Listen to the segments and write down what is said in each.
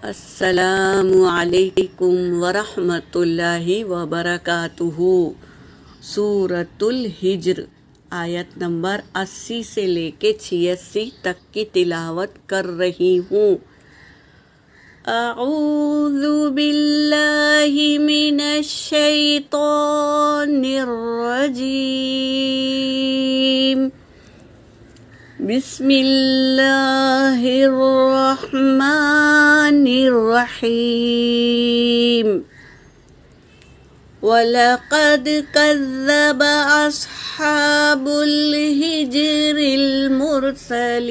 السلام علیکم ورحمۃ اللہ وبرکاتہ۔ سورۃ الحجر آیت نمبر 80 سے لے کے 86 تک کی تلاوت کر رہی ہوں۔ اعوذ باللہ من الشیطان الرجیم، بسم اللہ الرحمن الرحیم۔ وَلَقَدْ كَذَّبَ أَصْحَابُ الْحِجْرِ الْمُرْسَلِينَ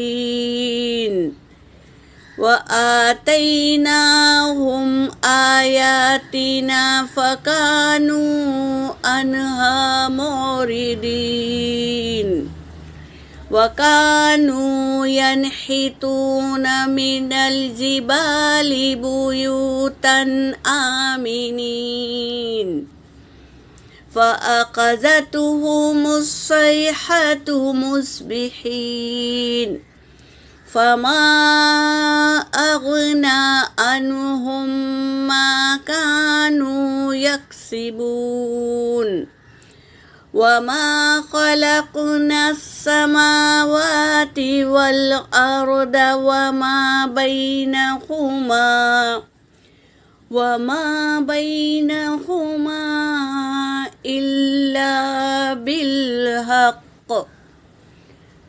وَآتَيْنَاهُمْ آيَاتِنَا فَكَانُوا عَنْهَا مُعْرِضِينَ وَكَانُوا يَنْحِتُونَ مِنَ الْجِبَالِ بُيُوتًا آمِنِينَ فَأَخَذَتْهُمُ الصَّيْحَةُ مُصْبِحِينَ فَمَا أَغْنَى عَنْهُمْ مَا كَانُوا يَكْسِبُونَ وَمَا خَلَقْنَا السَّمَاوَاتِ وَالْأَرْضَ وَمَا بَيْنَهُمَا إِلَّا بِالْحَقِّ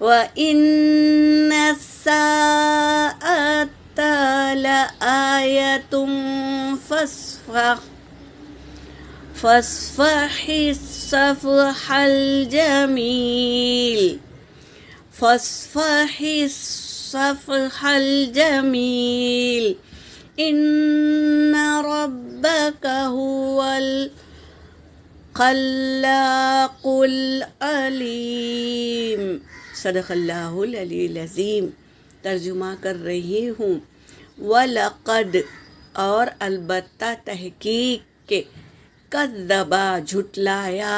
وَإِنَّ السَّاعَةَ لَآتِيَةٌ فاصفح الصفح الجميل إن ربك هو الخلاق العليم۔ صدق اللہ العلی العظیم۔ ترجمہ کر رہی ہوں۔ وَلَقَدْ اور البتہ تحقیق کے، کذبا جھٹلایا،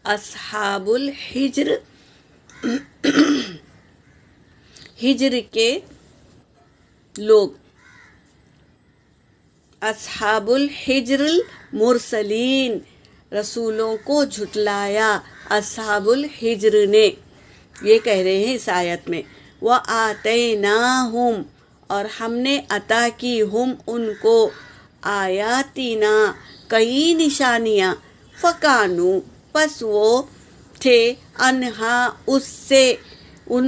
اصحاب الحجر ہجر کے لوگ، اصحاب الحجر المرسلین رسولوں کو جھٹلایا اصحاب الحجر نے۔ یہ کہہ رہے ہیں اس آیت میں وَآتَيْنَاهُمْ اور ہم نے عطا کی ہم ان کو آیاتنا کئی نشانیاں، فَكَانُوا پس وہ تھے، انہا اس سے، ان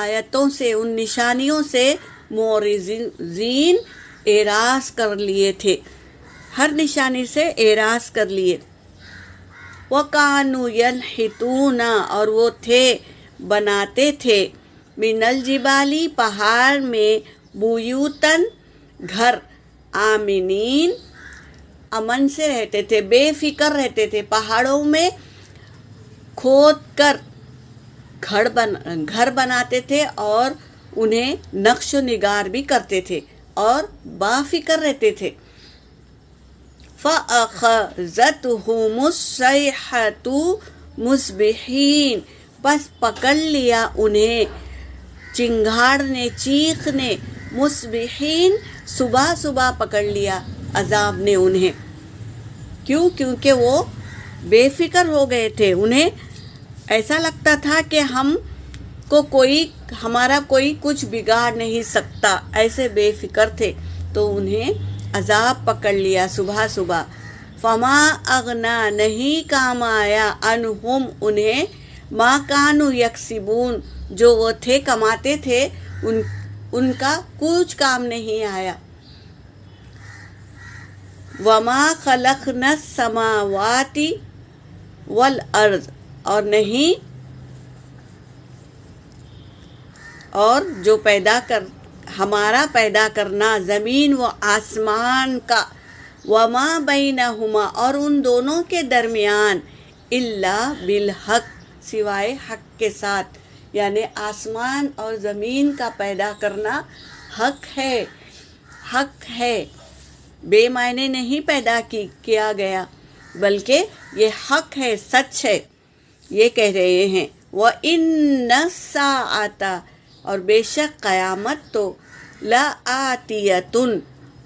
آیتوں سے، ان نشانیوں سے، معرضین اعراض کر لیے تھے، ہر نشانی سے اعراض کر لیے۔ وَكَانُوا يَنْحِتُونَ اور وہ تھے، بناتے تھے، مِنَ الْجِبَالِ پہاڑ میں، بُيُوتًا گھر، آمنین امن سے رہتے تھے، بے فکر رہتے تھے، پہاڑوں میں کھود کر گھر بناتے تھے اور انہیں نقش و نگار بھی کرتے تھے اور بافکر رہتے تھے۔ فَأَخَذَتْهُمُ الصَّيْحَةُ مُصْبِحِينَ بس پکڑ لیا انہیں چنگھاڑ نے، چیخ نے، مصبحین صبح صبح پکڑ لیا عذاب نے انہیں۔ کیوں؟ کیونکہ وہ بے فکر ہو گئے تھے، انہیں ایسا لگتا تھا کہ ہم کو ہمارا کوئی کچھ بگاڑ نہیں سکتا، ایسے بے فکر تھے، تو انہیں عذاب پکڑ لیا صبح صبح۔ فما اغنا نہیں کام آیا، عنہم انہیں، ما کانوا یکسبون جو وہ تھے کماتے تھے، ان کا کچھ کام نہیں آیا۔ وما خلقنا السماوات والارض اور جو ہمارا پیدا کرنا زمین و آسمان کا، وما بینہما اور ان دونوں کے درمیان، الا بالحق سوائے حق کے ساتھ، یعنی آسمان اور زمین کا پیدا کرنا حق ہے، بے معنی نہیں پیدا کیا گیا، بلکہ یہ حق ہے، سچ ہے، یہ کہہ رہے ہیں۔ وَإِنَّ السَّاعَةَ اور بے شک قیامت تو لَآتِيَةٌ